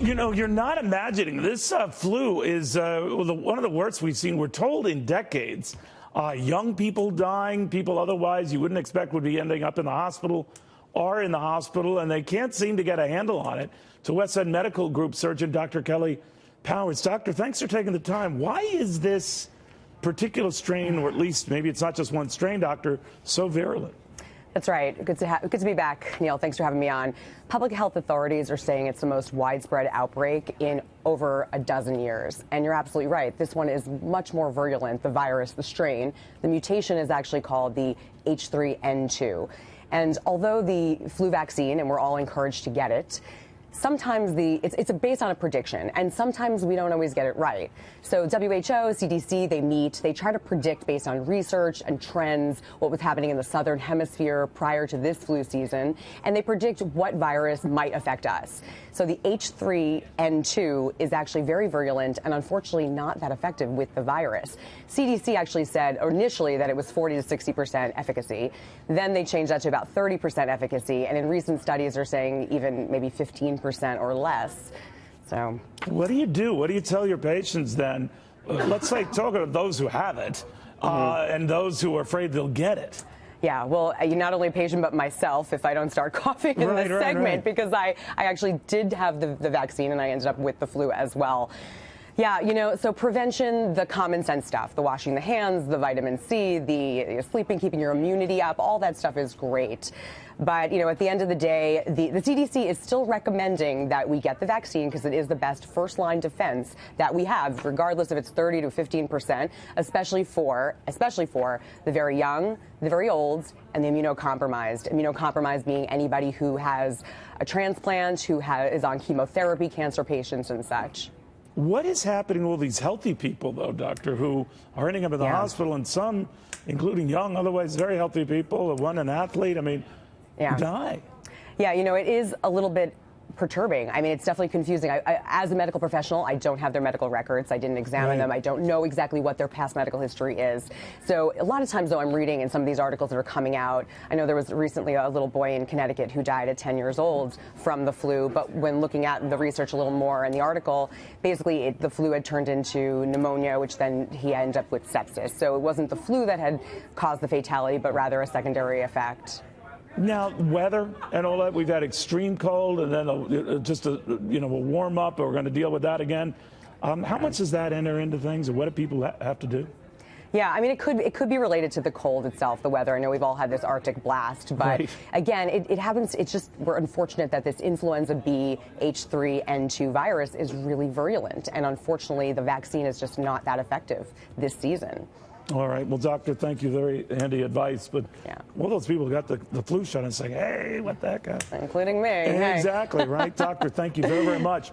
You know, you're not imagining this flu is one of the worst we've seen, we're told, in decades. Young people dying, people otherwise you wouldn't expect would be ending up in the hospital are in the hospital, and they can't seem to get a handle on it. To West End Medical Group surgeon Dr. Kelly Powers. Doctor, thanks for taking the time. Why is this particular strain, or at least maybe it's not just one strain, doctor, so virulent? That's right. Good to be back, Neil. Thanks for having me on. Public health authorities are saying it's the most widespread outbreak in over a dozen years. And you're absolutely right. This one is much more virulent, the virus, the strain. The mutation is actually called the H3N2. And although the flu vaccine, and we're all encouraged to get it, sometimes it's based on a prediction, and sometimes we don't always get it right. So WHO, CDC, they meet, they try to predict based on research and trends what was happening in the southern hemisphere prior to this flu season, and they predict what virus might affect us. So the H3N2 is actually very virulent and unfortunately not that effective with the virus. CDC actually said initially that it was 40 to 60% efficacy. Then they changed that to about 30% efficacy, and in recent studies are saying even maybe 15% or less. So what do you do? What do you tell your patients then? Let's say, talk about those who have it and those who are afraid they'll get it. Yeah, well, you're not only a patient, but myself, if I don't start coughing in this segment, because I actually did have the vaccine and I ended up with the flu as well. Yeah, you know, so prevention, the common sense stuff, the washing the hands, the vitamin C, the sleeping, keeping your immunity up, all that stuff is great. But, you know, at the end of the day, the CDC is still recommending that we get the vaccine because it is the best first-line defense that we have, regardless if it's 30 to 15%, especially for the very young, the very old, and the immunocompromised. Immunocompromised being anybody who has a transplant, who is on chemotherapy, cancer patients, and such. What is happening to all these healthy people, though, doctor, who are ending up in the hospital, and some, including young, otherwise very healthy people, one an athlete, I mean, die? Yeah, you know, it is a little bit perturbing. I mean, it's definitely confusing. As a medical professional, I don't have their medical records. I didn't examine them. I don't know exactly what their past medical history is. So a lot of times, though, I'm reading in some of these articles that are coming out. I know there was recently a little boy in Connecticut who died at 10 years old from the flu. But when looking at the research a little more in the article, basically the flu had turned into pneumonia, which then he ended up with sepsis. So it wasn't the flu that had caused the fatality, but rather a secondary effect. Now, weather and all that, we've had extreme cold and then just a warm up, and we're going to deal with that again. How much does that enter into things, and what do people have to do? Yeah, I mean, it could be related to the cold itself, the weather. I know we've all had this Arctic blast, but again, it happens. It's just we're unfortunate that this influenza B H3N2 virus is really virulent, and unfortunately, the vaccine is just not that effective this season. All right. Well, doctor, thank you. Very handy advice. But all those people got the flu shot and saying, hey, what the heck? Including me. Exactly, right? Doctor, thank you very, very much.